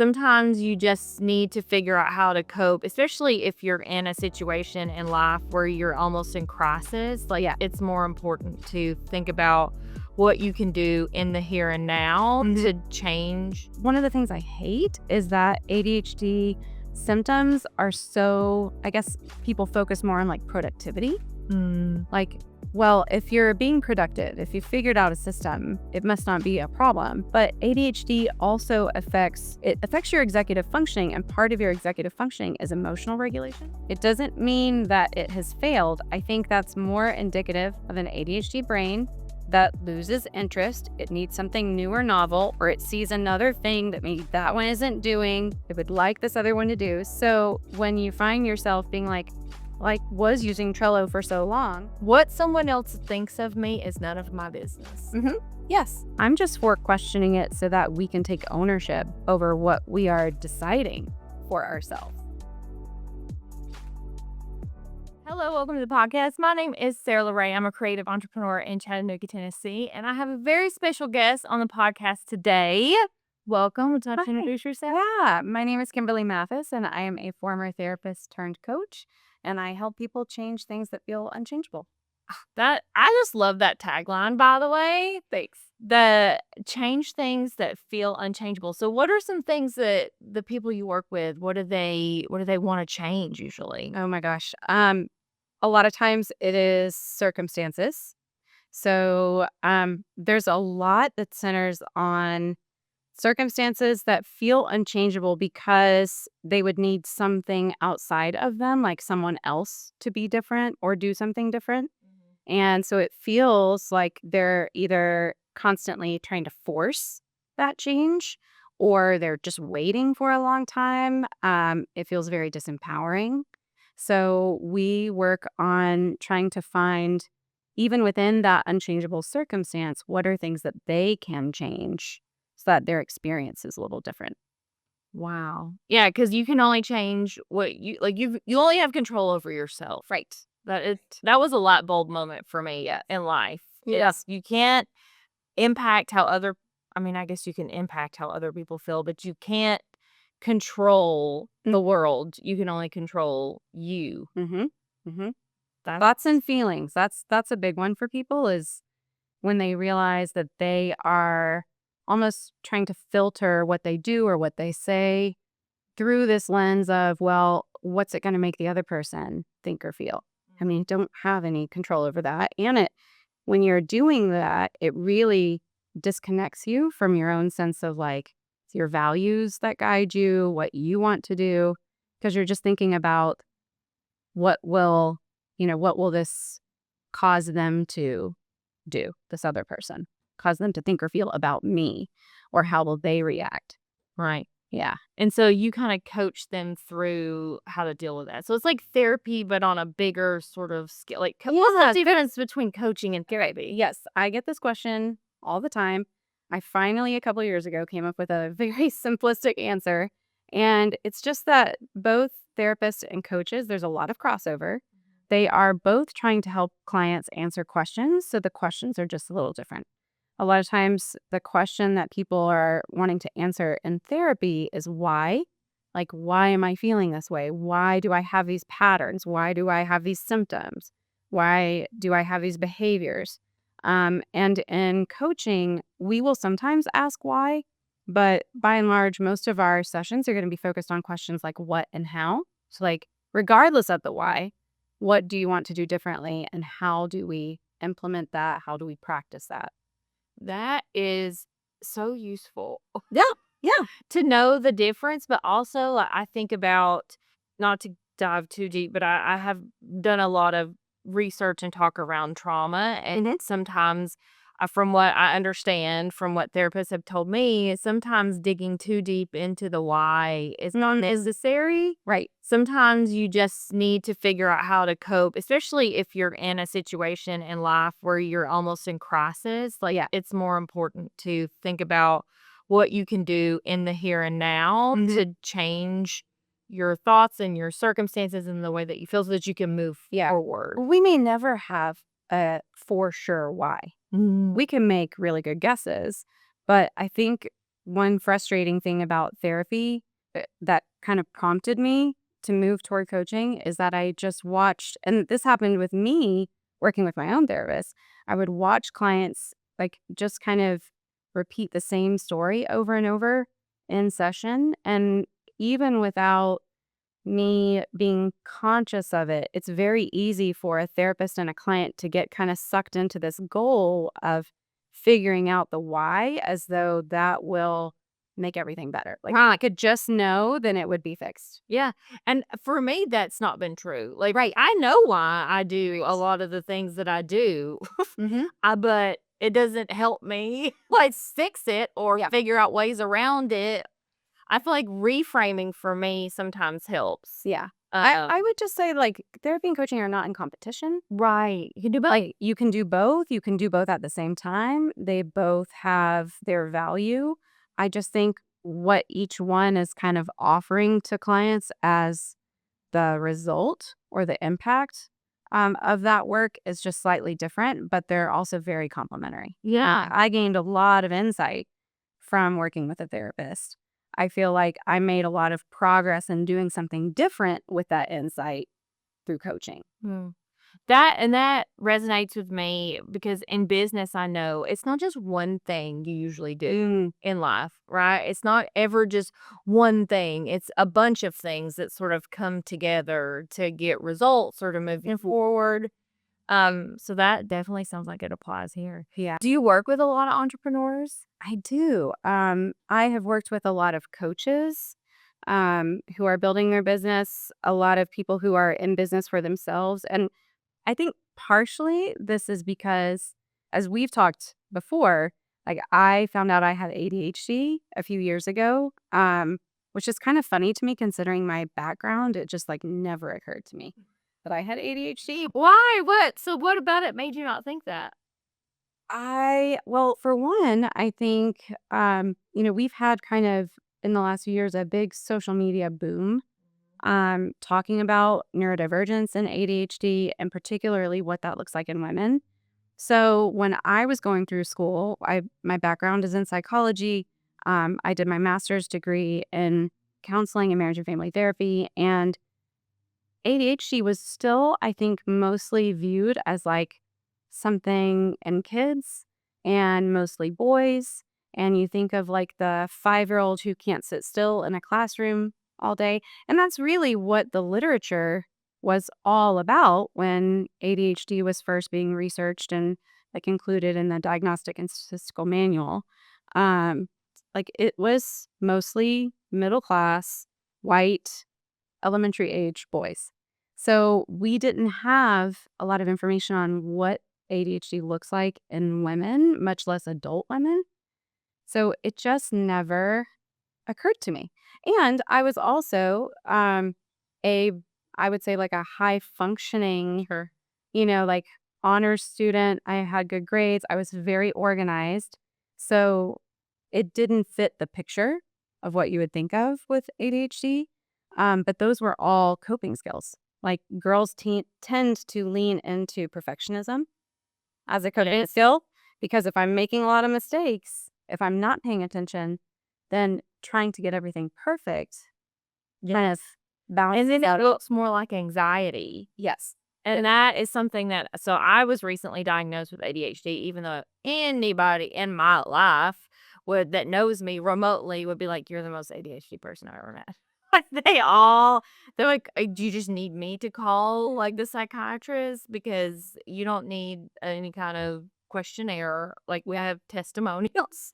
sometimes you just need to figure out how to cope, especially if you're in a situation in life where you're almost in crisis. It's more important to think about what you can do in the here and now to change. One of the things I hate is that ADHD symptoms are so, I guess people focus more on like productivity. Well, if you're being productive, if you figured out a system, it must not be a problem. But ADHD also affects your executive functioning, and part of your executive functioning is emotional regulation. It doesn't mean that it has failed. I think that's more indicative of an ADHD brain that loses interest. It needs something new or novel, or it sees another thing that maybe that one isn't doing, it would like this other one to do. So when you find yourself being like was using Trello for so long, what someone else thinks of me is none of my business. Yes, I'm just for questioning it so that we can take ownership over what we are deciding for ourselves. Hello, welcome to the podcast. My name is Sarah LeRae. I'm a creative entrepreneur in Chattanooga, Tennessee, and I have a very special guest on the podcast today. Welcome. Would you like to introduce yourself? Yeah, my name is Kimberly Mathis, and I am a former therapist turned coach, and I help people change things that feel unchangeable. I just love that tagline, by the way. Thanks. The change things that feel unchangeable. So what are some things that the people you work with, what do they want to change usually? Oh my gosh. A lot of times it is circumstances. So there's a lot that centers on circumstances that feel unchangeable because they would need something outside of them, like someone else to be different or do something different. And so it feels like they're either constantly trying to force that change or they're just waiting for a long time. It feels very disempowering. So we work on trying to find, even within that unchangeable circumstance, what are things that they can change so that their experience is a little different. Wow. Yeah, because you can only change what you like. You only have control over yourself. Right. That was a light bulb moment for me in life. Yes. You can't impact how other. I mean, I guess you can impact how other people feel, but you can't control the world. You can only control you. Thoughts and feelings. That's a big one for people, is when they realize that they are almost trying to filter what they do or what they say through this lens of, well, what's it going to make the other person think or feel? I mean, don't have any control over that. And when you're doing that, it really disconnects you from your own sense of like your values that guide you, what you want to do, because you're just thinking about what will this cause them to do, this other person, cause them to think or feel about me, or how will they react? Right. Yeah. And so you kind of coach them through how to deal with that. So it's like therapy, but on a bigger sort of scale. Like, what's the difference between coaching and therapy? Yes, I get this question all the time. I finally, a couple of years ago, came up with a very simplistic answer. And it's just that both therapists and coaches, there's a lot of crossover. They are both trying to help clients answer questions. So the questions are just a little different. A lot of times the question that people are wanting to answer in therapy is why? Like, why am I feeling this way? Why do I have these patterns? Why do I have these symptoms? Why do I have these behaviors? And in coaching, we will sometimes ask why, but by and large, most of our sessions are going to be focused on questions like what and how. So like, regardless of the why, what do you want to do differently? And how do we implement that? How do we practice that? That is so useful. Yeah. To know the difference, but also I think about, not to dive too deep, but I have done a lot of research and talk around trauma. And sometimes, from what I understand, from what therapists have told me, sometimes digging too deep into the why is not necessary. Right. Sometimes you just need to figure out how to cope, especially if you're in a situation in life where you're almost in crisis. It's more important to think about what you can do in the here and now to change your thoughts and your circumstances and the way that you feel so that you can move forward. We may never have a for sure why. We can make really good guesses, but I think one frustrating thing about therapy that kind of prompted me to move toward coaching is that I just watched, and this happened with me working with my own therapist. I would watch clients like just kind of repeat the same story over and over in session. And even without me being conscious of it, it's very easy for a therapist and a client to get kind of sucked into this goal of figuring out the why as though that will make everything better. Like, I could just know, then it would be fixed. Yeah, and for me, that's not been true. Like, Right. I know why I do a Right. lot of the things that I do, Mm-hmm. but it doesn't help me, like, fix it or Yeah. figure out ways around it. I feel like reframing for me sometimes helps. Yeah. Uh I would just say, like, therapy and coaching are not in competition. Right, you can do both. Like, you can do both. You can do both at the same time. They both have their value. I just think what each one is kind of offering to clients as the result or the impact of that work is just slightly different, but they're also very complementary. Yeah. I gained a lot of insight from working with a therapist. I feel like I made a lot of progress in doing something different with that insight through coaching. Mm. That resonates with me because in business, I know it's not just one thing you usually do Mm, in life, right? It's not ever just one thing. It's a bunch of things that sort of come together to get results or to move you forward. So that definitely sounds like it applies here. yeah. Do you work with a lot of entrepreneurs? I do. I have worked with a lot of coaches who are building their business, a lot of people who are in business for themselves. And I think partially this is because, as we've talked before, like I found out I had ADHD a few years ago, which is kind of funny to me considering my background. It just like never occurred to me that I had ADHD. Why? What? So what about it made you not think that? Well, for one, I think, we've had kind of in the last few years a big social media boom talking about neurodivergence and ADHD, and particularly what that looks like in women. So when I was going through school, my background is in psychology. I did my master's degree in counseling and marriage and family therapy, and ADHD was still, I think, mostly viewed as like something in kids and mostly boys. And you think of like the 5-year-old who can't sit still in a classroom all day. And that's really what the literature was all about when ADHD was first being researched and like included in the Diagnostic and Statistical Manual. Um, like it was mostly middle class, white, elementary age boys. So we didn't have a lot of information on what ADHD looks like in women, much less adult women. So it just never occurred to me. And I was also a, I would say like a high functioning, Sure. like honors student. I had good grades. I was very organized. So it didn't fit the picture of what you would think of with ADHD. But those were all coping skills. Like girls tend to lean into perfectionism as a coping Yes. skill because if I'm making a lot of mistakes, if I'm not paying attention, then trying to get everything perfect kind of And balances then it out. looks more like anxiety. Yes. And that is something that so I was recently diagnosed with ADHD, even though anybody in my life would that knows me remotely would be like, "You're the most ADHD person I've ever met." Like, they're like, "Do you just need me to call, like, the psychiatrist? Because you don't need any kind of questionnaire, like, we have testimonials."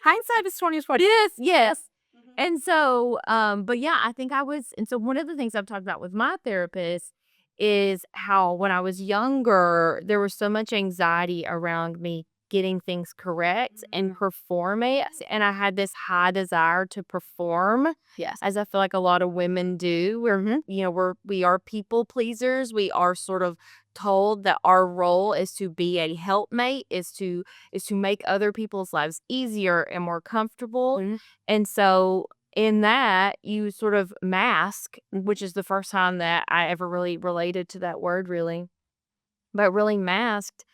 Hindsight is 20/20. Yes, yes. Mhm. And so, but yeah, I think I was and so one of the things I've talked about with my therapist is how when I was younger, there was so much anxiety around me getting things correct and performing. And I had this high desire to perform, Yes. as I feel like a lot of women do. We are people pleasers. We are sort of told that our role is to be a helpmate, is to make other people's lives easier and more comfortable. Mhm. And so in that, you sort of mask, which is the first time that I ever really related to that word really, but really masked.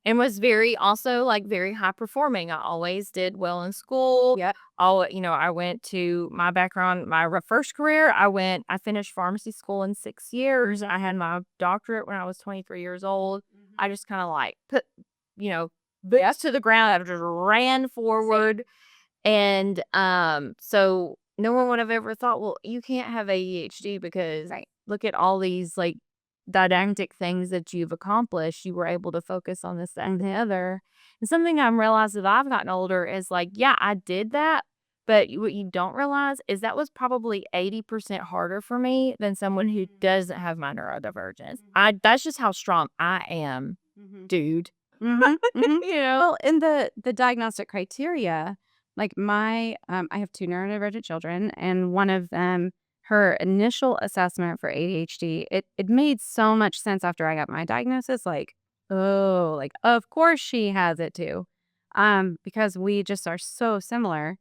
And was very also, like, very high performing. I always did well in school. Yep. I went to my background, my first career, I finished pharmacy school in 6 years. I had my doctorate when I was 23 years old. I just kinda, like, put, you know, boots to the ground. I just ran forward. And, so no one would have ever thought, "Well, you can't have ADHD because Right. look at all these, like, didactic things that you've accomplished. You were able to focus on this, that, and the other." And something I'm realized as I've gotten older is, like, yeah, I did that, but what you don't realize is that was probably 80% harder for me than someone who doesn't have my neurodivergence. That's just how strong I am, Mhm. dude. Mhm, mhm. You know? Well, in the diagnostic criteria, like I have 2 neurodivergent children, and one of them, her initial assessment for ADHD, it made so much sense after I got my diagnosis, like, "Oh, like, of course she has it too," because we just are so similar,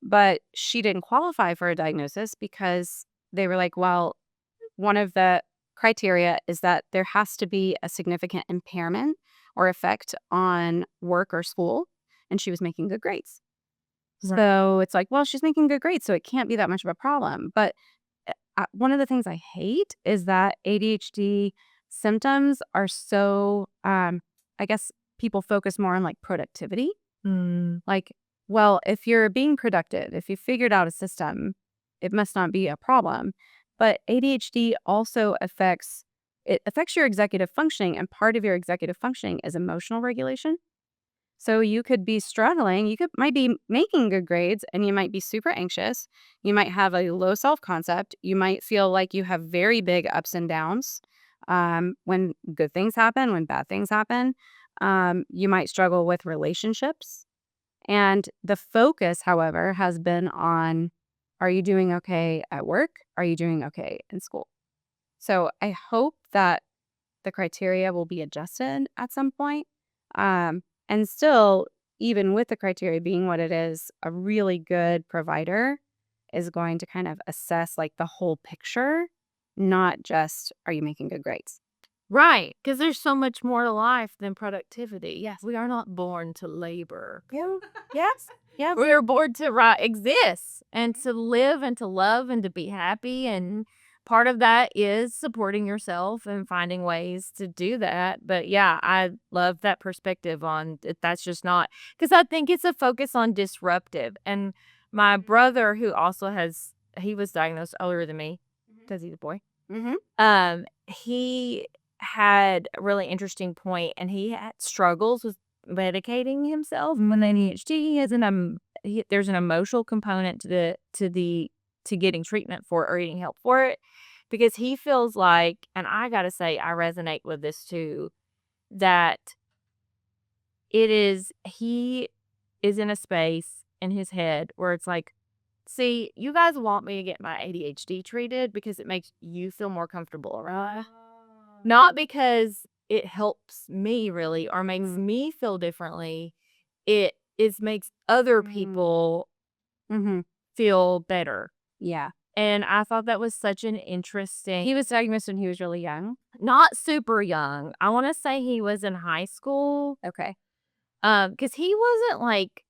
but she didn't qualify for a diagnosis because they were like, "Well, one of the criteria is that there has to be a significant impairment or effect on work or school, and she was making good grades." Right. So it's like, well, she's making good grades, so it can't be that much of a problem. But one of the things I hate is that ADHD symptoms are so, I guess people focus more on like productivity. Mm. Like, well, if you're being productive, if you figured out a system, it must not be a problem. But ADHD also affects your executive functioning, and part of your executive functioning is emotional regulation. So you could be struggling, might be making good grades and you might be super anxious. You might have a low self-concept. You might feel like you have very big ups and downs. When good things happen, when bad things happen. You might struggle with relationships. And the focus, however, has been on, are you doing okay at work? Are you doing okay in school? So I hope that the criteria will be adjusted at some point. And still, even with the criteria being what it is, a really good provider is going to kind of assess like the whole picture, not just, are you making good grades? Right, because there's so much more to life than productivity. Yes, we are not born to labor. Yeah. Yes. Yes. We are born to exist and to live and to love and to be happy. And part of that is supporting yourself and finding ways to do that. But yeah, I love that perspective on that's just not because I think it's a focus on disruptive. And my brother, who also he was diagnosed earlier than me because he's a boy. Mm-hmm. He had a really interesting point, and he had struggles with medicating himself with ADHD. He has there's an emotional component to getting treatment for it or getting help for it, because he feels like, and I gotta say, I resonate with this too, that he is in a space in his head where it's like, see, you guys want me to get my ADHD treated because it makes you feel more comfortable, right? Not because it helps me really or makes me feel differently. It is makes other people Mm-hmm. feel better. Yeah. And I thought that was such an interesting, He was diagnosed when he was really young. not super young. I want to say he was in high school. Okay. Cuz he wasn't like,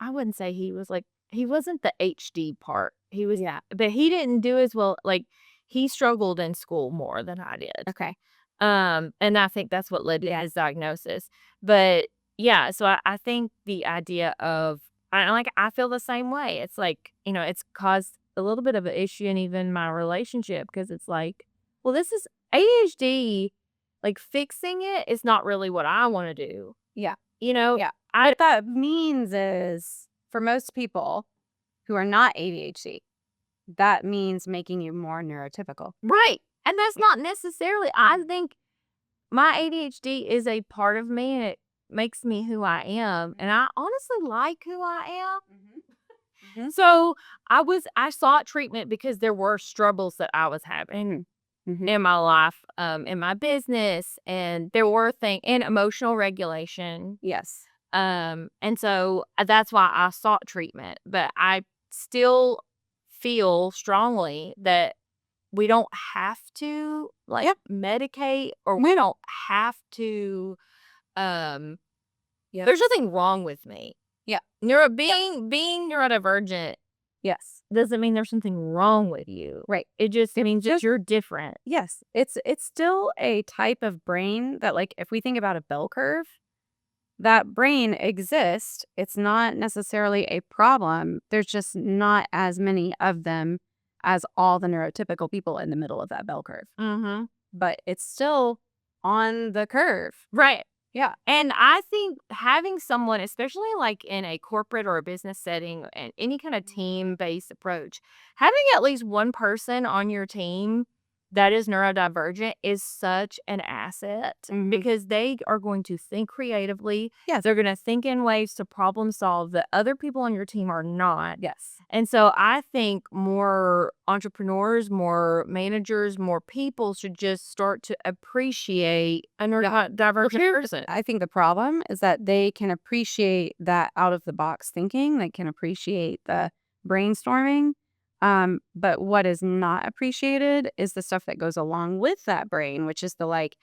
I wouldn't say he was like, he wasn't the HD part. He was, Yeah. but he didn't do as well. Like, he struggled in school more than I did. Okay. And I think that's what led to his diagnosis. But yeah, so I think the idea of, I feel the same way. It's like, it's caused a little bit of an issue in even my relationship because it's like, well, this is ADHD. Like, fixing it is not really what I want to do. Yeah. You know, Yeah. I What that means is for most people who are not ADHD, that means making you more neurotypical. right. And that's not necessarily, I think my ADHD is a part of me and it makes me who I am. And I honestly like who I am. Mhm. So I sought treatment because there were struggles that I was having Mhm. in my life, in my business, and there were things in emotional regulation. Yes. And so that's why I sought treatment. But I still feel strongly that we don't have to like Yep. medicate, or we don't have to Yeah. there's nothing wrong with me. Yeah. Being neurodivergent Yes. doesn't mean there's something wrong with you. Right. It just means that you're different. Yes. It's still a type of brain that, like, if we think about a bell curve, that brain exists. It's not necessarily a problem. There's just not as many of them as all the neurotypical people in the middle of that bell curve. Mhm. But it's still on the curve. Right. Yeah. And I think having someone, especially like in a corporate or a business setting and any kind of team-based approach, having at least one person on your team that is neurodivergent is such an asset Mhm. because they are going to think creatively. Yes. They're going to think in ways to problem solve that other people on your team are not. Yes. And so I think more entrepreneurs, more managers, more people should just start to appreciate a neurodivergent person. I think the problem is that they can appreciate that out of the box thinking. They can appreciate the brainstorming. But what is not appreciated is the stuff that goes along with that brain, which is the like,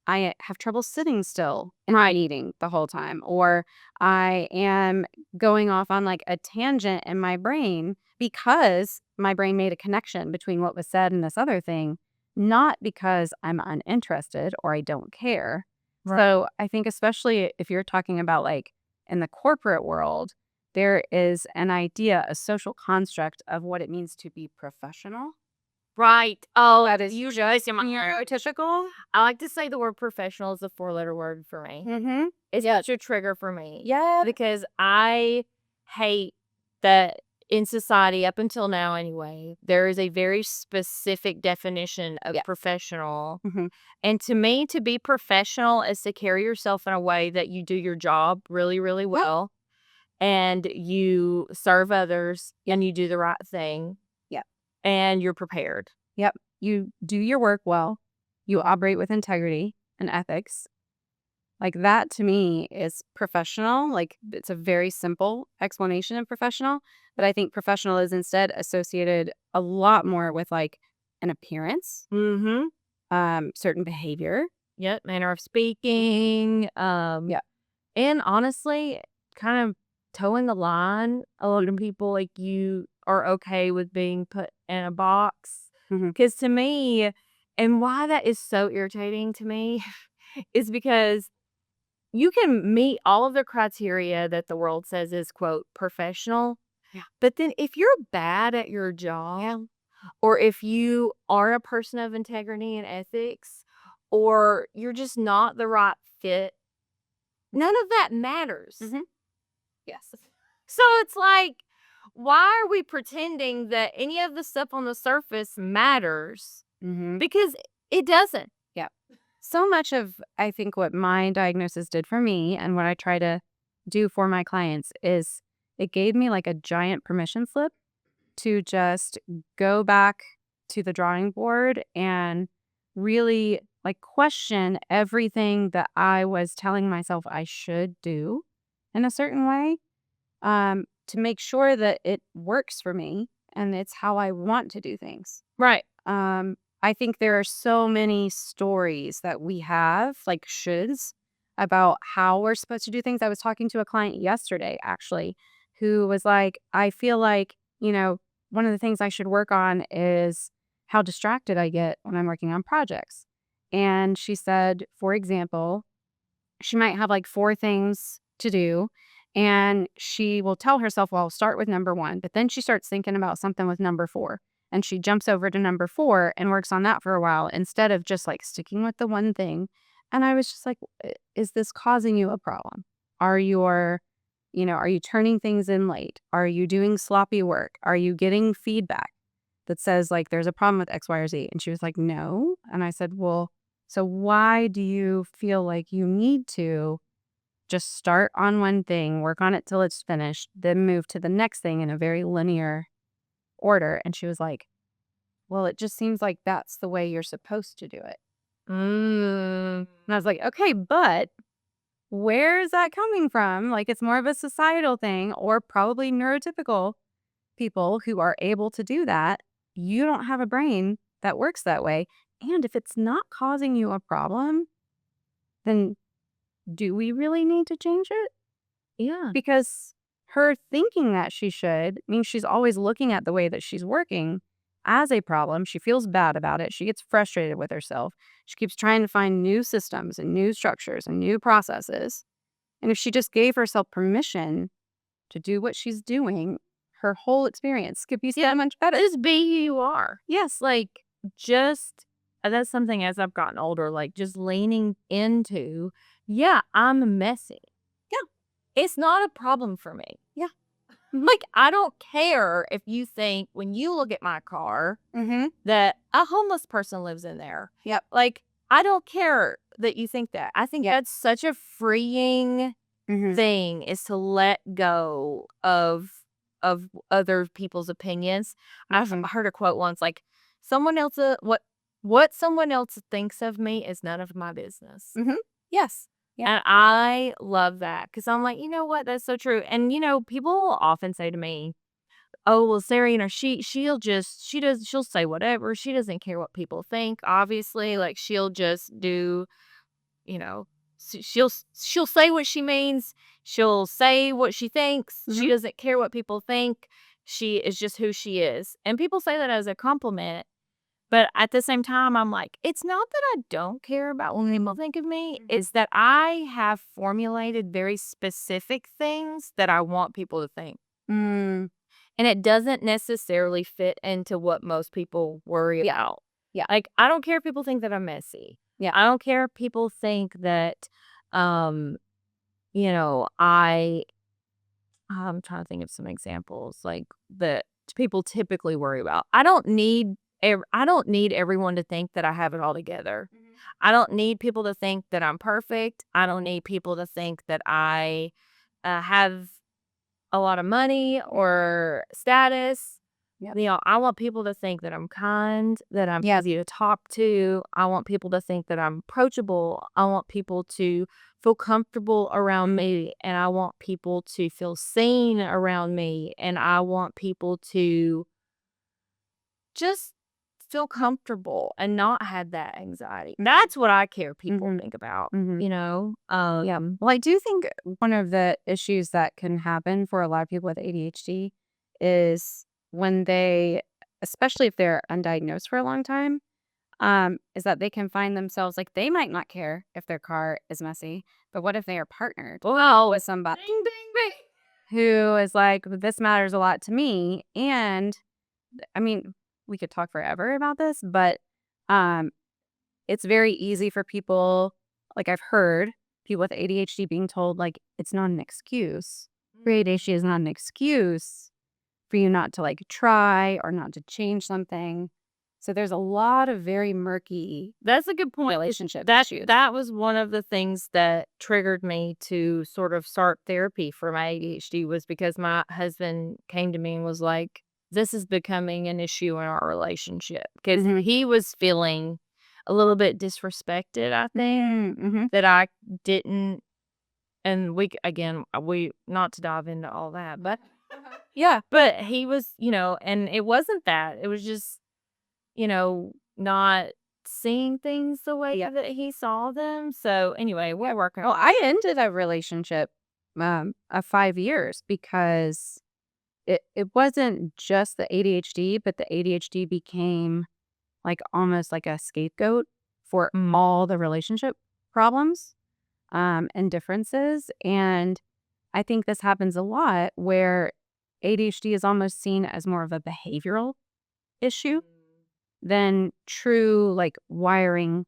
I have trouble sitting still and eating the whole time, or I am going off on like a tangent in my brain because my brain made a connection between what was said and this other thing, not because I'm uninterested or I don't care. Right. So I think, especially if you're talking about like in the corporate world, there is an idea, a social construct of what it means to be professional. Right. Oh, That is you just neurotypical. I like to say the word professional is a four-letter word for me. Mm-hmm. It's such a trigger for me. Yeah. Because I hate that in society, up until now anyway, there is a very specific definition of professional. Mhm. And to me, to be professional is to carry yourself in a way that you do your job really, really well and you serve others and you do the right thing Yep. and you're prepared. Yep. You do your work well. You operate with integrity and ethics. Like that to me is professional. Like it's a very simple explanation of professional, but I think professional is instead associated a lot more with like an appearance, Mm-hmm. certain behavior. Yep. Manner of speaking. Yeah. And honestly, kind of towing the line. A lot of people like you are okay with being put in a box. Mhm. Because to me, and why that is so irritating to me is because you can meet all of the criteria that the world says is, quote, professional. Yeah. But then if you're bad at your job, or if you are a person of integrity and ethics, or you're just not the right fit, none of that matters. Mhm. Yes. So it's like, why are we pretending that any of the stuff on the surface matters? Mm-hmm. Because it doesn't. Yeah. So much of, I think, what my diagnosis did for me and what I try to do for my clients is it gave me like a giant permission slip to just go back to the drawing board and really like question everything that I was telling myself I should do in a certain way, to make sure that it works for me and it's how I want to do things. Right. I think there are so many stories that we have, like shoulds, about how we're supposed to do things. I was talking to a client yesterday, actually, who was like, I feel like, one of the things I should work on is how distracted I get when I'm working on projects. And she said, for example, she might have like 4 things to do. And she will tell herself, well, I'll start with number 1. But then she starts thinking about something with number 4. And she jumps over to number 4 and works on that for a while instead of just like sticking with the one thing. And I was just like, is this causing you a problem? Are you turning things in late? Are you doing sloppy work? Are you getting feedback that says like there's a problem with X, Y, or Z? And she was like, no. And I said, well, so why do you feel like you need to just start on one thing, work on it till it's finished, then move to the next thing in a very linear order? And she was like, well, it just seems like that's the way you're supposed to do it. And I was like, okay, but where is that coming from? Like, it's more of a societal thing, or probably neurotypical people who are able to do that. You don't have a brain that works that way. And if it's not causing you a problem, then do we really need to change it? Yeah. Because her thinking that she should means she's always looking at the way that she's working as a problem. She feels bad about it. She gets frustrated with herself. She keeps trying to find new systems and new structures and new processes. And if she just gave herself permission to do what she's doing, her whole experience could be so much better. Just be who you are. Yes. Like, just that's something as I've gotten older, like, just leaning into, yeah, I'm messy. Yeah. It's not a problem for me. Yeah. Like, I don't care if you think when you look at my car Mm-hmm. that a homeless person lives in there. Yep. Like, I don't care that you think that. I think Yep. that's such a freeing thing, is to let go of other people's opinions. I've heard a quote once, like, someone else what someone else thinks of me is none of my business. Yes. Yeah. And I love that, because I'm like, you know what? That's so true. And people often say to me, "Oh, well, Sarah, she'll say whatever. She doesn't care what people think. Obviously, like, she'll just do, you know, she'll say what she means. She'll say what she thinks. She doesn't care what people think. She is just who she is." And people say that as a compliment. But at the same time, I'm like, it's not that I don't care about what people think of me. It's that I have formulated very specific things that I want people to think. Mm. And it doesn't necessarily fit into what most people worry about. Yeah. Like, I don't care if people think that I'm messy. Yeah. I don't care if people think that, I'm trying to think of some examples, like, that people typically worry about. I don't need everyone to think that I have it all together. I don't need people to think that I'm perfect. I don't need people to think that I have a lot of money or status. Yep. I want people to think that I'm kind, that I'm Yes. easy to talk to. I want people to think that I'm approachable. I want people to feel comfortable around me, and I want people to feel seen around me, and I want people to just feel comfortable and not have that anxiety. That's what I care people think about, Yeah. Well, I do think one of the issues that can happen for a lot of people with ADHD is when they, especially if they're undiagnosed for a long time, is that they can find themselves like they might not care if their car is messy, but what if they are partnered Well, with somebody ding, ding, ding. who is like, this matters a lot to me? And I mean, we could talk forever about this, but um, it's very easy for people, like I've heard people with ADHD being told, like, it's not an excuse. For ADHD is not an excuse for you not to like try or not to change something. So there's a lot of very murky That's a good point. relationship That issues. that was one of the things that triggered me to sort of start therapy for my ADHD, was because my husband came to me and was like, "This is becoming an issue in our relationship," because he was feeling a little bit disrespected, I think, that I didn't. And we not to dive into all that, but Yeah. but he was, and it wasn't that. It was just, not seeing things the way that he saw them. So anyway, we're working. Well, I ended a relationship of 5 years because it wasn't just the ADHD, but the ADHD became like almost like a scapegoat for all the relationship problems and differences. And I think this happens a lot where ADHD is almost seen as more of a behavioral issue than true like wiring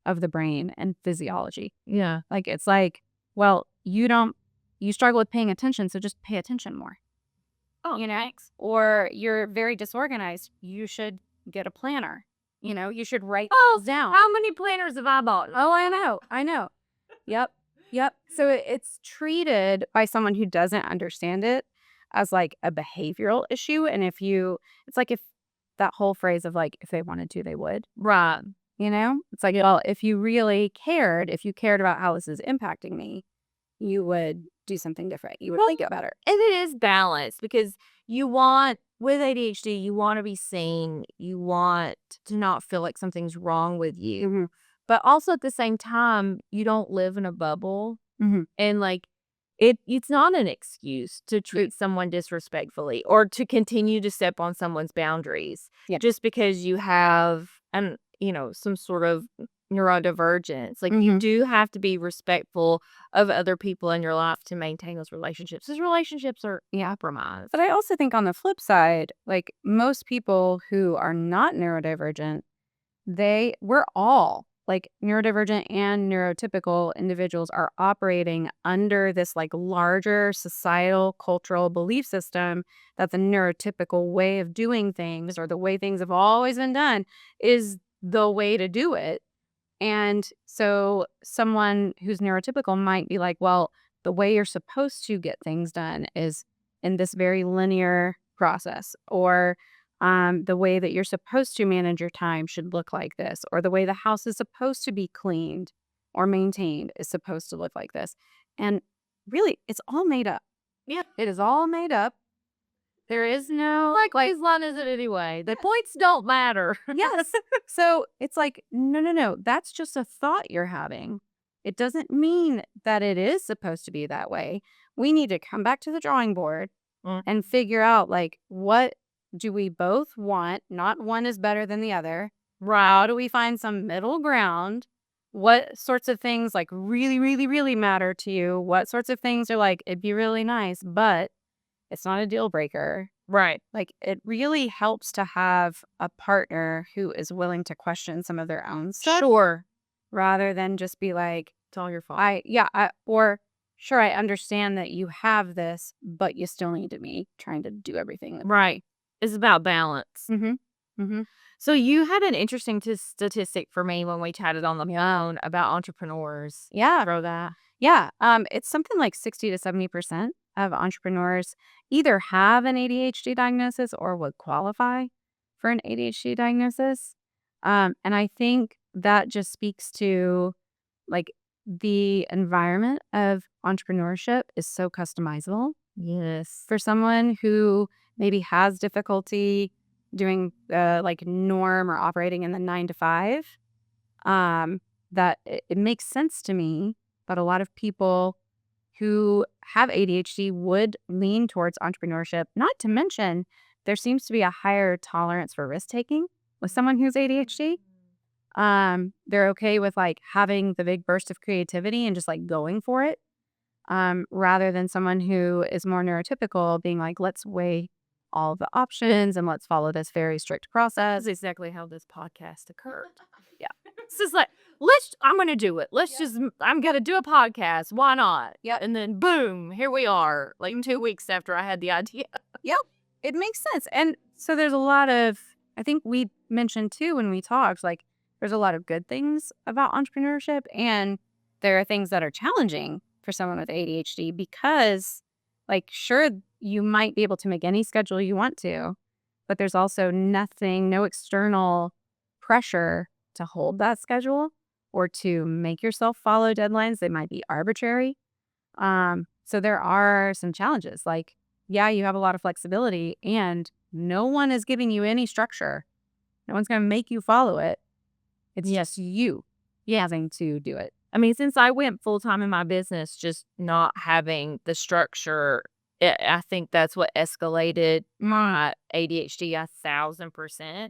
of the brain and physiology. Yeah. Like it's like, well, you struggle with paying attention, so just pay attention more. Oh, Thanks. Or you're very disorganized. You should get a planner. You should write things down. How many planners have I bought? Oh, I know. Yep. So it's treated by someone who doesn't understand it as like a behavioral issue. And it's like if that whole phrase of like, if they wanted to, they would. Right. It's like, well, if you cared about how this is impacting me, you would do something different. You would think it better. And it is balanced, because with ADHD, you want to be seen. You want to not feel like something's wrong with you. But also at the same time, you don't live in a bubble. Mhm. And, like, it's not an excuse to treat someone disrespectfully or to continue to step on someone's boundaries Yeah. just because you have some sort of neurodivergence. Like, you Mhm. do have to be respectful of other people in your life to maintain those relationships. Those relationships are Yeah. compromised. But I also think on the flip side, like, most people who are not neurodivergent, we're all like neurodivergent and neurotypical individuals are operating under this like larger societal cultural belief system that the neurotypical way of doing things or the way things have always been done is the way to do it. And so someone who's neurotypical might be like, well, the way you're supposed to get things done is in this very linear process, or the way that you're supposed to manage your time should look like this, or the way the house is supposed to be cleaned or maintained is supposed to look like this. And really, it's all made up. Yeah. It is all made up. There is no Like, as long as it anyway. The points don't matter. yes. So it's like, no, no, no. That's just a thought you're having. It doesn't mean that it is supposed to be that way. We need to come back to the drawing board Mm. and figure out like what do we both want? Not one is better than the other. How do we find some middle ground? What sorts of things like really, really, really matter to you? What sorts of things are like, it'd be really nice, but it's not a deal breaker. Right. Like, it really helps to have a partner who is willing to question some of their own stuff Sure. rather than just be like, It's all your fault. or sure, I understand that you have this, but you still need to be trying to do everything. Right. It's about balance. Mm-hmm. Mm-hmm. So you had an interesting statistic for me when we chatted on the phone about entrepreneurs. Yeah. Throw that. Yeah. It's something like 60 to 70% of entrepreneurs either have an ADHD diagnosis or would qualify for an ADHD diagnosis. And I think that just speaks to like the environment of entrepreneurship is so customizable Yes. for someone who maybe has difficulty doing like norm or operating in the 9 to 5. That it makes sense to me that a lot of people who have ADHD would lean towards entrepreneurship. Not to mention, there seems to be a higher tolerance for risk taking with someone who's ADHD. They're okay with like having the big burst of creativity and just like going for it, rather than someone who is more neurotypical being like, let's weigh all the options and let's follow this very strict process. That's exactly how this podcast occurred. Yeah. It's just like, I'm going to do it. I'm going to do a podcast. Why not? Yep. And then boom, here we are, like 2 weeks after I had the idea. Yep. It makes sense. And so there's a lot of, I think we mentioned too when we talked, like there's a lot of good things about entrepreneurship and there are things that are challenging for someone with ADHD because like, sure, you might be able to make any schedule you want to, but there's also no external pressure to hold that schedule or to make yourself follow deadlines. They might be arbitrary. So there are some challenges. Like, yeah, you have a lot of flexibility and no one is giving you any structure. No one's going to make you follow it. It's just you having to do it. I mean, since I went full time in my business, just not having the structure, I think that's what escalated my ADHD 1,000%.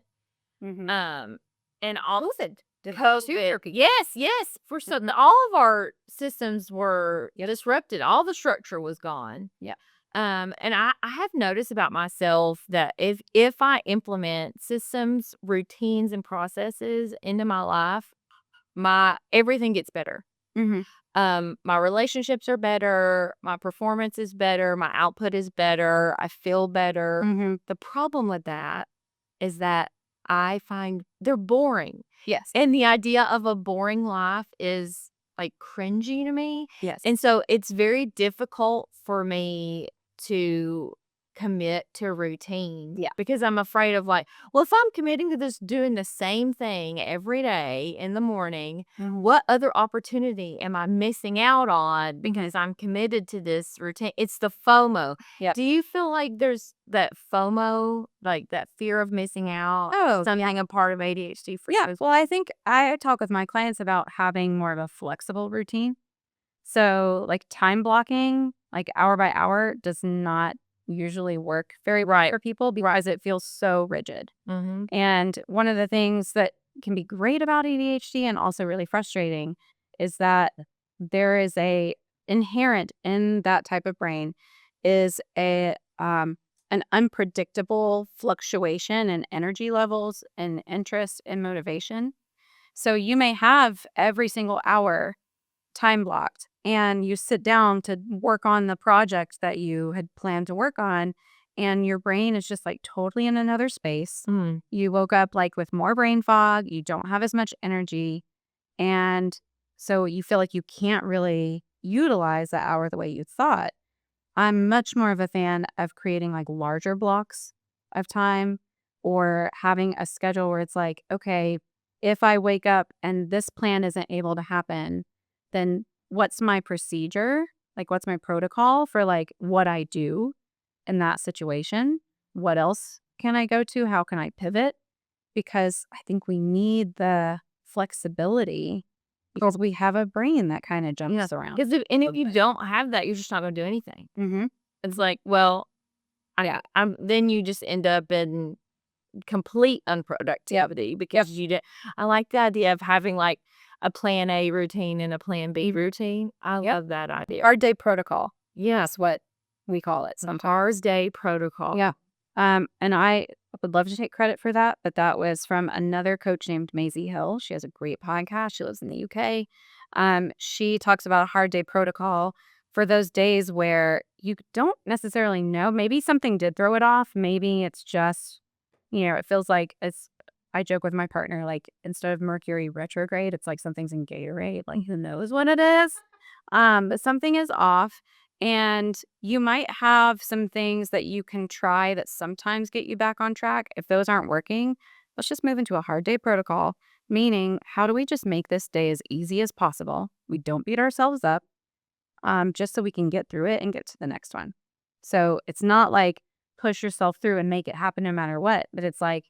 Mm-hmm. And all COVID. COVID. Yes. For something, all of our systems were disrupted. All the structure was gone. Yeah. And I have noticed about myself that if I implement systems, routines, and processes into my life, everything gets better. Mm-hmm. My relationships are better, my performance is better, my output is better, I feel better. Mm-hmm. The problem with that is that I find they're boring. Yes. And the idea of a boring life is like cringy to me. Yes. And so it's very difficult for me to commit to routine. Yeah. Because I'm afraid of like, well, if I'm committing to this doing the same thing every day in the morning, what other opportunity am I missing out on because I'm committed to this routine? It's the FOMO. Yep. Do you feel like there's that FOMO, like that fear of missing out, Oh, something a part of ADHD for you? yeah. Well, I think I talk with my clients about having more of a flexible routine. So, like time blocking, like hour by hour, does not usually work very well Right. for people because it feels so rigid. Mm-hmm. And one of the things that can be great about ADHD and also really frustrating is that there is a inherent in that type of brain is an unpredictable fluctuation in energy levels and interest and motivation. So you may have every single hour time blocked and you sit down to work on the project that you had planned to work on, and your brain is just like totally in another space. Mm. You woke up like with more brain fog, you don't have as much energy, and so you feel like you can't really utilize that hour the way you thought. I'm much more of a fan of creating like larger blocks of time, or having a schedule where it's like, okay, if I wake up and this plan isn't able to happen, then what's my procedure? Like, what's my protocol for like what I do in that situation? What else can I go to? How can I pivot? Because I think we need the flexibility because we have a brain that kind of jumps around. Because if you don't have that, you're just not going to do anything. Mm-hmm. It's like, well, then you just end up in complete unproductivity because you did. I like the idea of having like a plan A routine and a plan B routine. I love that idea. Hard day protocol. Yeah. That's what we call it sometimes. Hard day protocol. Yeah. And I would love to take credit for that, but that was from another coach named Maisie Hill. She has a great podcast. She lives in the UK. She talks about a hard day protocol for those days where you don't necessarily know. Maybe something did throw it off. Maybe it's just, it feels like I joke with my partner, like instead of Mercury retrograde, it's like something's in Gatorade. Like who knows what it is? But something is off. And you might have some things that you can try that sometimes get you back on track. If those aren't working, let's just move into a hard day protocol, meaning how do we just make this day as easy as possible? We don't beat ourselves up, just so we can get through it and get to the next one. So it's not like push yourself through and make it happen no matter what, but it's like,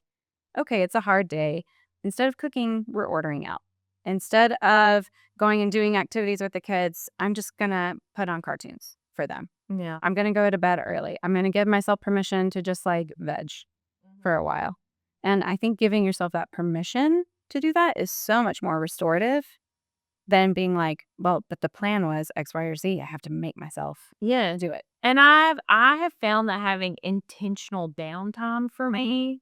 okay, it's a hard day. Instead of cooking, we're ordering out. Instead of going and doing activities with the kids, I'm just going to put on cartoons for them. Yeah. I'm going to go to bed early. I'm going to give myself permission to just like veg for a while. And I think giving yourself that permission to do that is so much more restorative than being like, well, but the plan was X, Y, or Z. I have to make myself do it. And I have found that having intentional downtime for me,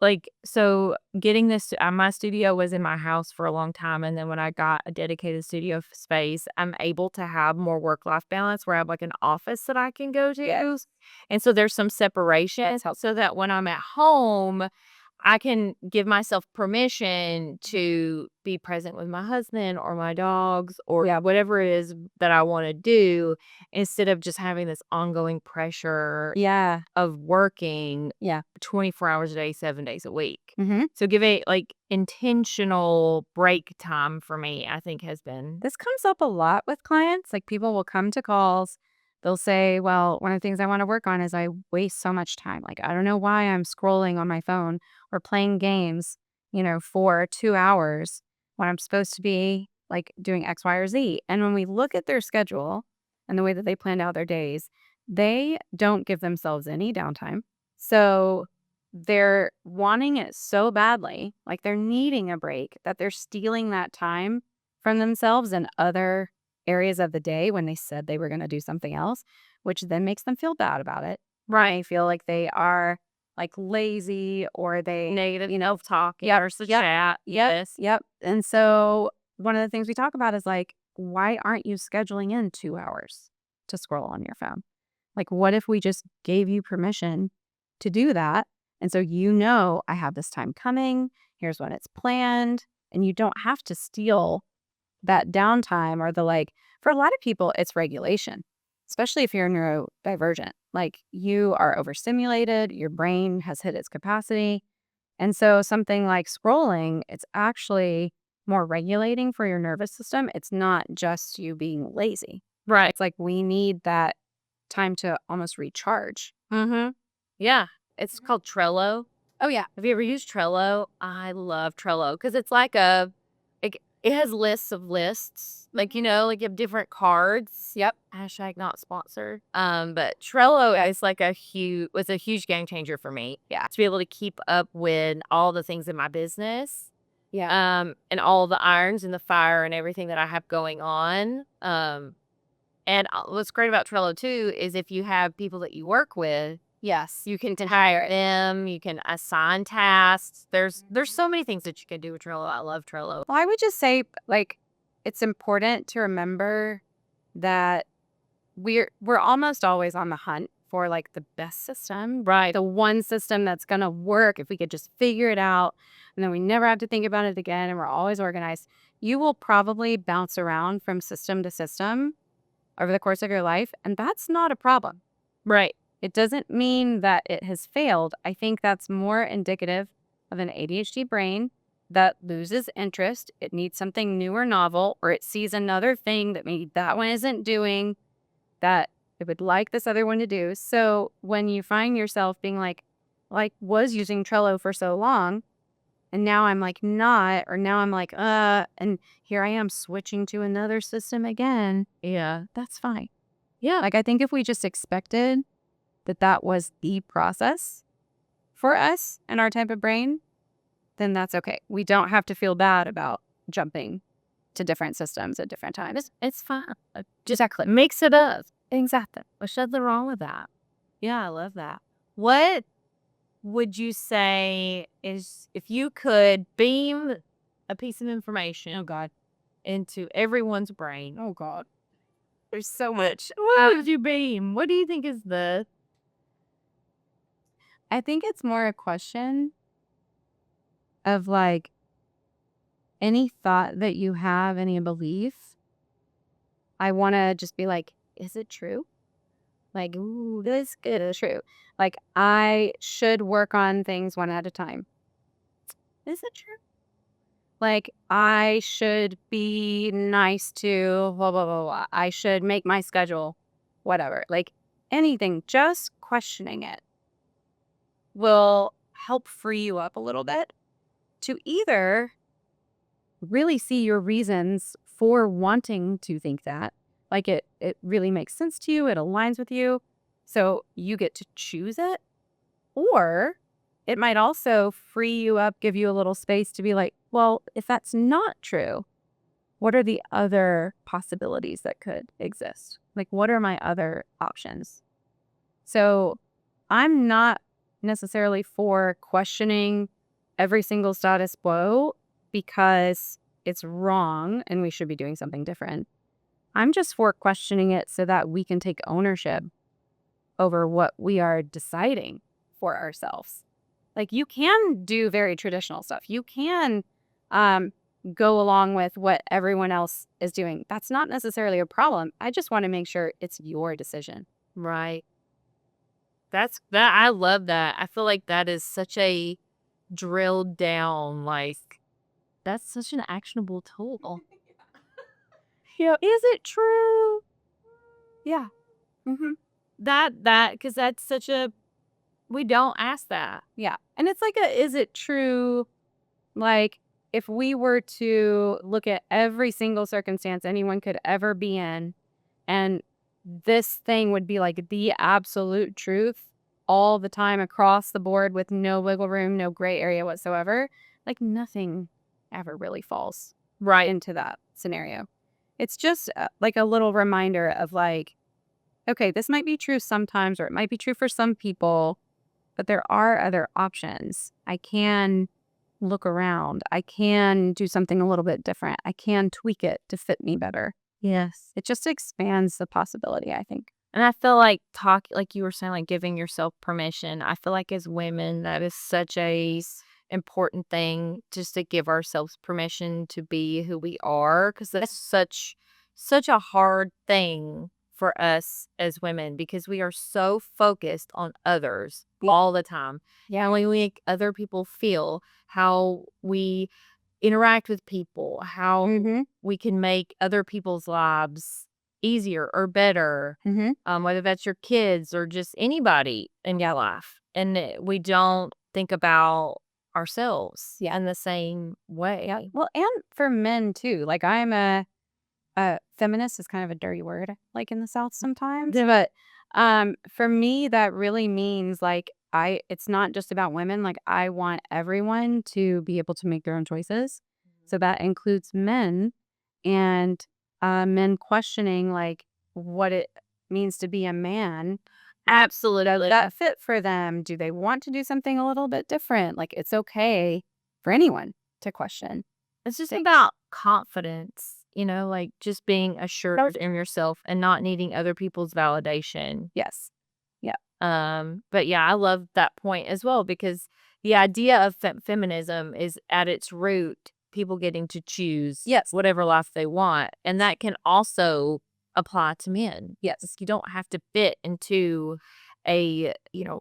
like, so getting this, my studio was in my house for a long time. And then when I got a dedicated studio space, I'm able to have more work-life balance where I have like an office that I can go to. Yes. And so there's some separation so that when I'm at home, I can give myself permission to be present with my husband or my dogs or whatever it is that I want to do instead of just having this ongoing pressure of working 24 hours a day, 7 days a week. So give it like intentional break time for me, I think has been. This comes up a lot with clients. Like people will come to calls. They'll say, well, one of the things I want to work on is I waste so much time. Like, I don't know why I'm scrolling on my phone or playing games, for 2 hours when I'm supposed to be like doing X, Y, or Z. And when we look at their schedule and the way that they planned out their days, they don't give themselves any downtime. So they're wanting it so badly, like they're needing a break, that they're stealing that time from themselves and other areas of the day when they said they were going to do something else, which then makes them feel bad about it. Right. They feel like they are like lazy or they Negative, talking or chat. Yes. Yep. And so one of the things we talk about is like, why aren't you scheduling in 2 hours to scroll on your phone? Like, what if we just gave you permission to do that? And so, I have this time coming. Here's when it's planned. And you don't have to steal that downtime or for a lot of people, it's regulation. especially if you're neurodivergent. Like you are overstimulated, your brain has hit its capacity. And so something like scrolling, it's actually more regulating for your nervous system. It's not just you being lazy. Right. It's like we need that time to almost recharge. Mm-hmm. Yeah. It's called Trello. Oh, yeah. Have you ever used Trello? I love Trello because it's like it has lists of lists. Like, like you have different cards. Yep. Hashtag not sponsored. But Trello is like was a huge game changer for me. Yeah. To be able to keep up with all the things in my business. Yeah. And all the irons in the fire and everything that I have going on. And what's great about Trello too is if you have people that you work with, Yes. you can hire them, you can assign tasks. There's so many things that you can do with Trello. I love Trello. Well, I would just say, like, it's important to remember that we're almost always on the hunt for like the best system, Right. the one system that's gonna work if we could just figure it out, and then we never have to think about it again, and we're always organized. You will probably bounce around from system to system over the course of your life, and that's not a problem. Right. It doesn't mean that it has failed. I think that's more indicative of an ADHD brain that loses interest. It needs something new or novel, or it sees another thing that maybe that one isn't doing that it would like this other one to do. So when you find yourself being like was using Trello for so long, and now I'm like not, or now I'm like, and here I am switching to another system again. Yeah. That's fine. Yeah. Like, I think if we just expected that was the process for us and our type of brain, then that's okay. We don't have to feel bad about jumping to different systems at different times. It's fine. Just Exactly. mix it up. Exactly. What's nothing wrong with that? Yeah, I love that. What would you say is if you could beam a piece of information, oh God, into everyone's brain? Oh, God. There's so much. What would you beam? What do you think is the I think it's more a question of like any thought that you have, any belief. I want to just be like, is it true? Like, ooh, this is true. Like, I should work on things one at a time. Is it true? Like, I should be nice to blah, blah, blah, blah. I should make my schedule, whatever. Like, anything, just questioning it will help free you up a little bit to either really see your reasons for wanting to think that. Like it really makes sense to you, it aligns with you, so you get to choose it. Or it might also free you up, give you a little space to be like, well, if that's not true, what are the other possibilities that could exist? Like, what are my other options? So I'm not necessarily for questioning every single status quo because it's wrong and we should be doing something different. I'm just for questioning it so that we can take ownership over what we are deciding for ourselves. Like, you can do very traditional stuff. You can go along with what everyone else is doing. That's not necessarily a problem. I just want to make sure it's your decision. right? That I love that. I feel like that is such a drilled down, like that's such an actionable tool. Yeah. Is it true? Yeah. Mm-hmm. Because that's such a we don't ask that. Yeah. And it's like is it true? Like, if we were to look at every single circumstance anyone could ever be in, and this thing would be like the absolute truth all the time across the board with no wiggle room, no gray area whatsoever, like nothing ever really falls Right. into that scenario. It's just like a little reminder of like, okay, this might be true sometimes, or it might be true for some people, but there are other options. I can look around. I can do something a little bit different. I can tweak it to fit me better. Yes. It just expands the possibility, I think. And I feel like like you were saying, like giving yourself permission. I feel like as women, that is such a important thing just to give ourselves permission to be who we are. Cause that's such a hard thing for us as women because we are so focused on others all the time. Yeah. And we make other people feel, how we interact with people, how Mhm. we can make other people's lives easier or better, Mhm. whether that's your kids or just anybody in your life. And we don't think about ourselves Yeah. in the same way. Yeah. Well, and for men too. Like I'm a feminist is kind of a dirty word, like in the South sometimes. But for me, that really means like it's not just about women. Like I want everyone to be able to make their own choices. So that includes men and men questioning like what it means to be a man. Absolutely. That fit for them? Do they want to do something a little bit different? Like it's okay for anyone to question. It's just They- about confidence, like just being assured in yourself and not needing other people's validation. Yes. Yeah. But yeah, I love that point as well because the idea of feminism is at its root people getting to choose Yes. whatever life they want, and that can also apply to men. Yes. You don't have to fit into a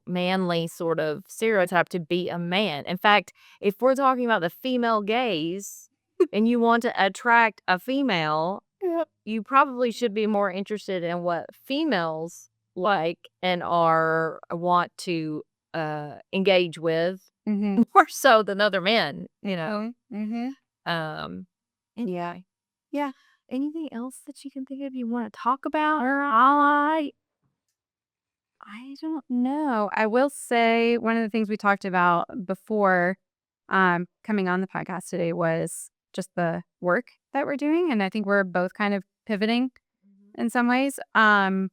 manly sort of stereotype to be a man. In fact, if we're talking about the female gaze and you want to attract a female, Yep. you probably should be more interested in what females like and want to engage with Mm-hmm. more so than other men. Oh. Mm-hmm. Um Yeah. Yeah. Anything else that you can think of you want to talk about or highlight? I don't know. I will say one of the things we talked about before coming on the podcast today was just the work that we're doing. And I think we're both kind of pivoting in some ways. I'm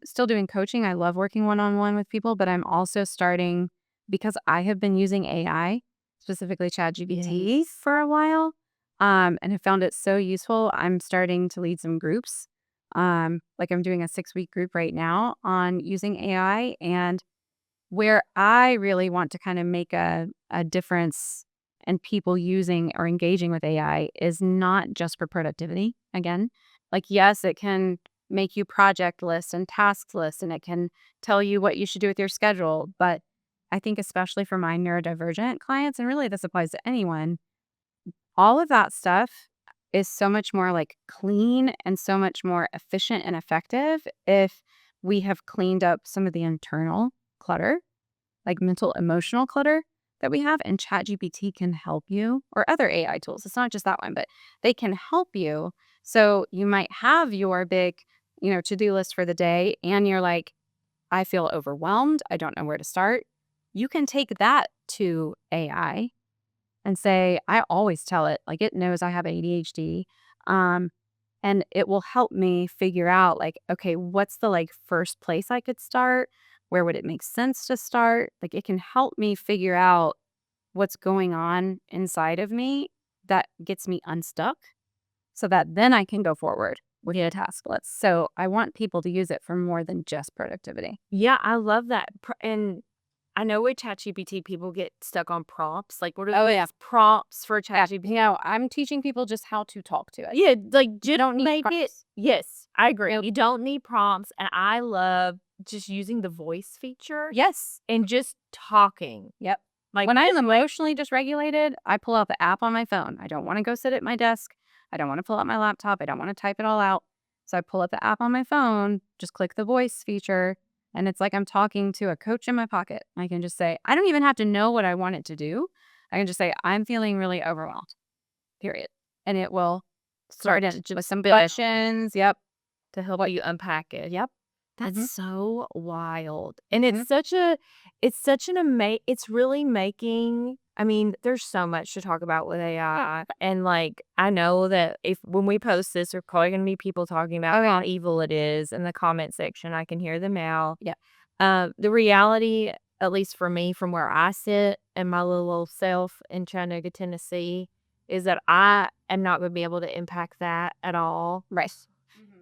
still doing coaching. I love working one-on-one with people, but I'm also starting because I have been using AI, specifically ChatGPT, for a while, and have found it so useful. I'm starting to lead some groups. Like I'm doing a 6-week group right now on using AI, and where I really want to kind of make a difference in people using or engaging with AI is not just for productivity. Again, like, yes, it can make you project lists and task lists, and it can tell you what you should do with your schedule. But I think, especially for my neurodivergent clients, and really this applies to anyone, all of that stuff is so much more like clean and so much more efficient and effective if we have cleaned up some of the internal clutter, like mental emotional clutter that we have. And ChatGPT can help you, or other AI tools. It's not just that one, but they can help you. So you might have your big, to-do list for the day, and you're like, I feel overwhelmed. I don't know where to start. You can take that to AI and say, I always tell it, like it knows I have ADHD. Um, and it will help me figure out like, okay, what's the like first place I could start? Where would it make sense to start? Like it can help me figure out what's going on inside of me that gets me unstuck so that then I can go forward with a task list. So I want people to use it for more than just productivity. Yeah, I love that. And I know with ChatGPT, people get stuck on prompts. Like, what are Oh, the yeah. prompts for Yeah, ChatGPT? I'm teaching people just how to talk to it. Yeah, like just don't need make it. prompts. Yes, I agree. Nope. You don't need prompts, and I love just using the voice feature Yes. and just talking. Yep. Like When I'm emotionally dysregulated, I pull out the app on my phone. I don't want to go sit at my desk. I don't want to pull out my laptop. I don't want to type it all out. So I pull up the app on my phone, just click the voice feature, and it's like I'm talking to a coach in my pocket. I can just say, I don't even have to know what I want it to do. I can just say, I'm feeling really overwhelmed, period. And it will start in with some questions. Yep. to help you unpack it. Yep. That's Mhm. so wild. And Mhm. it's such an it's really making, I mean, there's so much to talk about with AI. And like, I know that when we post this, there's probably going to be people talking about how evil it is in the comment section. I can hear them out. Yeah. The reality, at least for me, from where I sit and my little old self in Chattanooga, Tennessee, is that I am not going to be able to impact that at all. Right.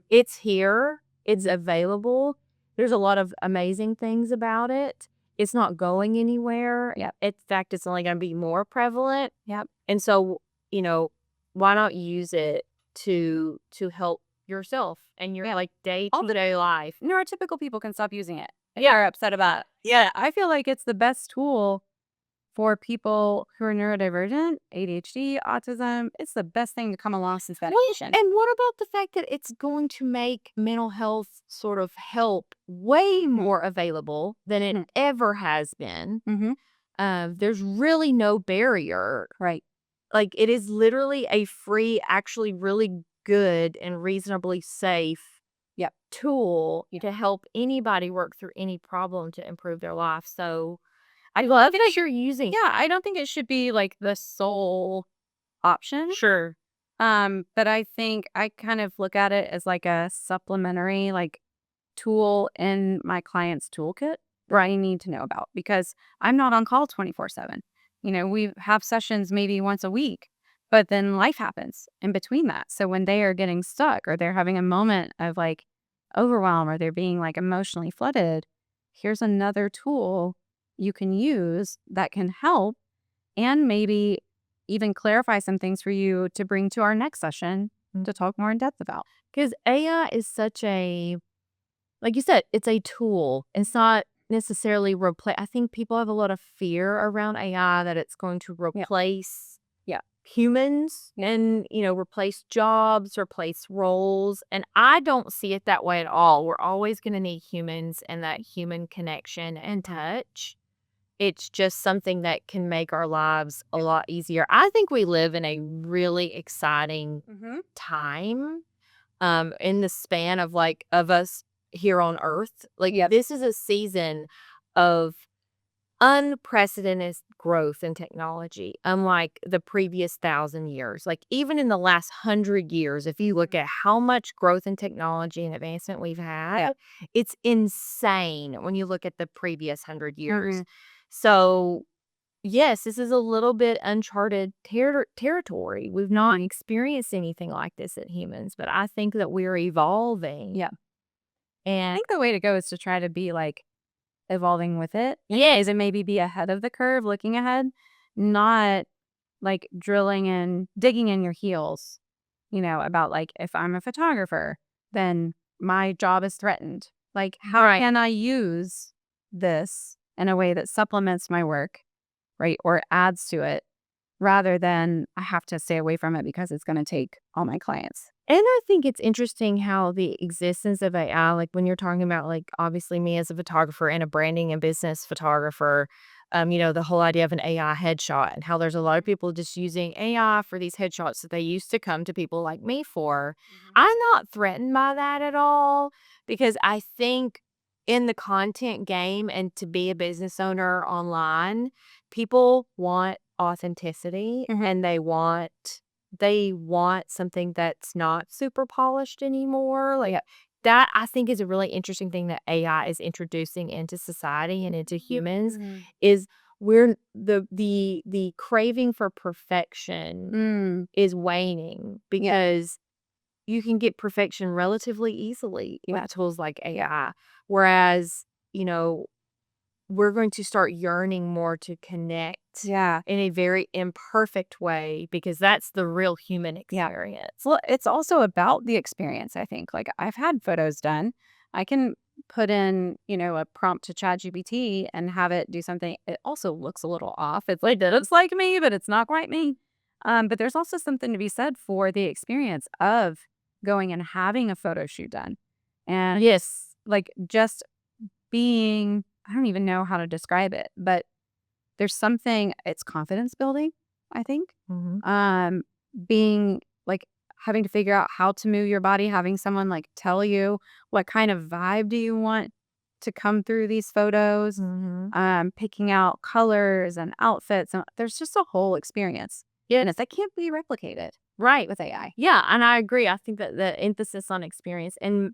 It's here. It's available. There's a lot of amazing things about it. It's not going anywhere. Yep. In fact, it's only going to be more prevalent. Yep. And so, why not use it to help yourself and your Yeah. like All the day-to-day life. neurotypical people can stop using it. Yeah. They're upset about it. Yeah. I feel like it's the best tool for people who are neurodivergent, ADHD, autism. It's the best thing to come along since Well, medication. and what about the fact that it's going to make mental health sort of help way more available than it Mhm. ever has been? Mhm. There's really no barrier. Right. Like, it is literally a free, actually really good and reasonably safe Yep. tool Yeah. to help anybody work through any problem to improve their life. So I love that you're using. Yeah, I don't think it should be like the sole option. Sure. But I think I kind of look at it as like a supplementary like tool in my client's toolkit that I need to know about because I'm not on call 24/7. We have sessions maybe once a week, but then life happens in between that. So when they are getting stuck or they're having a moment of like overwhelm or they're being like emotionally flooded, here's another tool you can use that can help and maybe even clarify some things for you to bring to our next session to talk more in depth about. Because AI is such a, like you said, it's a tool. It's not necessarily replace. I think people have a lot of fear around AI that it's going to Yeah. replace Yeah. humans and, replace jobs, replace roles. And I don't see it that way at all. We're always going to need humans and that human connection and touch. It's just something that can make our lives a lot easier. I think we live in a really exciting Mm-hmm. time in the span of of us here on earth. Like, Yep. this is a season of unprecedented growth in technology, unlike the previous 1,000 years. Like, even in the last 100 years, if you look at how much growth in technology and advancement we've had, it's insane when you look at the previous 100 years. Mm-hmm. So yes, this is a little bit uncharted territory. We've not experienced anything like this at humans, but I think that we're evolving. Yeah. I And think the way to go is to try to be like evolving with it. yes, Is it maybe be ahead of the curve, looking ahead, not like drilling and digging in your heels, about like if I'm a photographer, then my job is threatened. Like, how right. can I use this in a way that supplements my work, right? Or adds to it rather than I have to stay away from it because it's going to take all my clients. And I think it's interesting how the existence of AI, like when you're talking about, like, obviously me as a photographer and a branding and business photographer, the whole idea of an AI headshot and how there's a lot of people just using AI for these headshots that they used to come to people like me for. I'm not threatened by that at all because I think in the content game and to be a business owner online, people want authenticity Mhm. and they want something that's not super polished anymore. Like, Yeah. that I think is a really interesting thing that AI is introducing into society and into humans Mhm. is we're the craving for perfection Mm. is waning Yeah. because you can get perfection relatively easily Yeah. with tools like AI. Whereas, you know, we're going to start yearning more to connect Yeah. in a very imperfect way because that's the real human Yeah. experience. Well, it's also about the experience, I think. Like, I've had photos done. I can put in, a prompt to ChatGPT and have it do something. It also looks a little off. It's like, it looks like me, but it's not quite me. But there's also something to be said for the experience of going and having a photo shoot done. And Yes. like just being, I don't even know how to describe it, but there's something, it's confidence building, I think. Mhm. Um, being like having to figure out how to move your body, having someone like tell you what kind of vibe do you want to come through these photos, Mhm. picking out colors and outfits. And there's just a whole experience. Yeah. And it's that can't be replicated Right. with AI. Yeah, and I agree. I think that the emphasis on experience and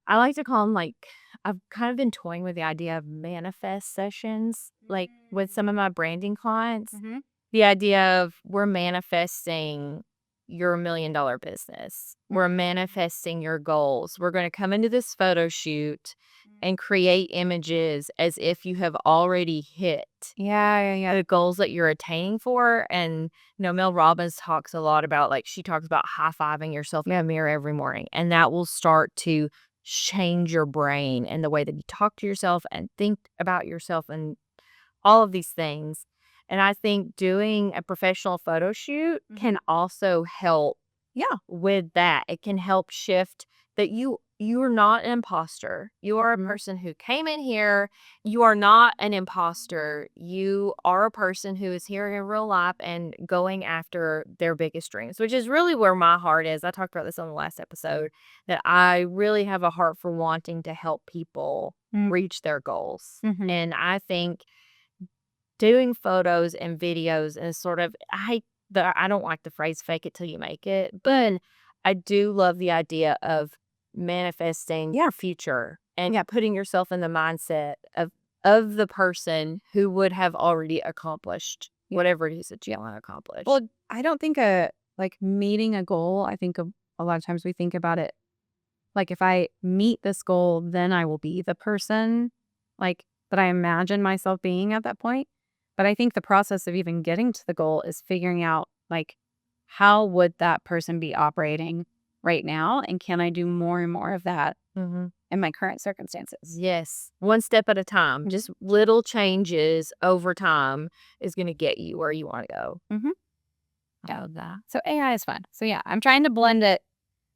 I like to call them like I've kind of been toying with the idea of manifest sessions, like with some of my branding clients. Mm-hmm. The idea of we're manifesting your $1 million business. We're manifesting your goals. We're going to come into this photo shoot and create images as if you have already hit the goals that you're attaining for. And, Mel Robbins talks a lot about, she talks about high-fiving yourself in a mirror every morning. And that will start to change your brain and the way that you talk to yourself and think about yourself and all of these things. And I think doing a professional photo shoot can also help with that. It can help shift that you're not an imposter. You are a person who came in here. You are not an imposter. You are a person who is here in real life and going after their biggest dreams, which is really where my heart is. I talked about this on the last episode, that I really have a heart for wanting to help people reach their goals. And I think doing photos and videos and sort of, I don't like the phrase fake it till you make it, but I do love the idea of manifesting your future and putting yourself in the mindset of the person who would have already accomplished whatever it is that you want to accomplish. Well, I don't think meeting a goal, I think a lot of times we think about it like, if I meet this goal, then I will be the person that I imagine myself being at that point. But I think the process of even getting to the goal is figuring out, how would that person be operating right now? And can I do more and more of that in my current circumstances? Yes. One step at a time. Just little changes over time is going to get you where you want to go. I love that. So AI is fun. So yeah, I'm trying to blend it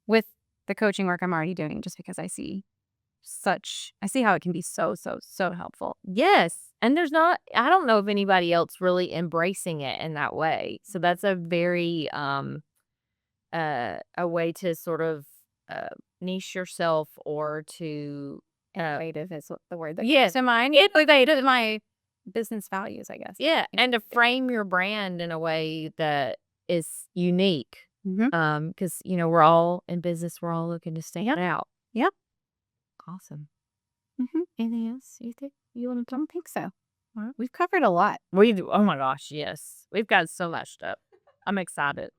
with the coaching work I'm already doing, just because I see how it can be so helpful. Yes. And I don't know of anybody else really embracing it in that way. So that's a very, a way to sort of niche yourself or to. Innovative is the word that Yes. comes to mind. Innovative, my business values, I guess. Yeah. And to frame your brand in a way that is unique. Because, we're all in business. We're all looking to stand out. Yep. Awesome. Anything else you think you want to I talk? don't think so. We've covered a lot. Oh my gosh, yes. We've got so much stuff. I'm excited.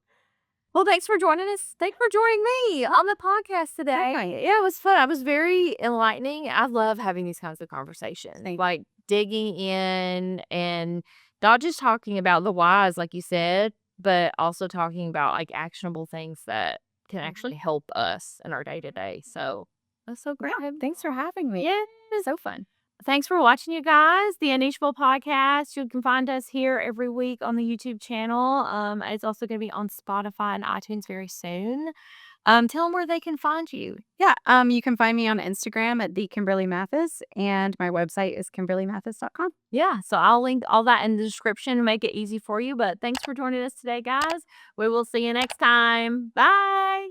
Well, thanks for joining us. Thanks for joining me on the podcast today. Yeah, it was fun. It was very enlightening. I love having these kinds of conversations. Like digging in and not just talking about the whys, like you said, but also talking about actionable things that can actually help us in our day-to-day. So that's so great. Yeah, thanks for having me. Yeah, it was so fun. Thanks for watching, you guys. The UnNicheable podcast. You can find us here every week on the YouTube channel. It's also going to be on Spotify and iTunes very soon. Tell them where they can find you. Yeah, you can find me on Instagram at the Kimberly Mathis, and my website is kimberlymathis.com. Yeah, so I'll link all that in the description to make it easy for you. But thanks for joining us today, guys. We will see you next time. Bye.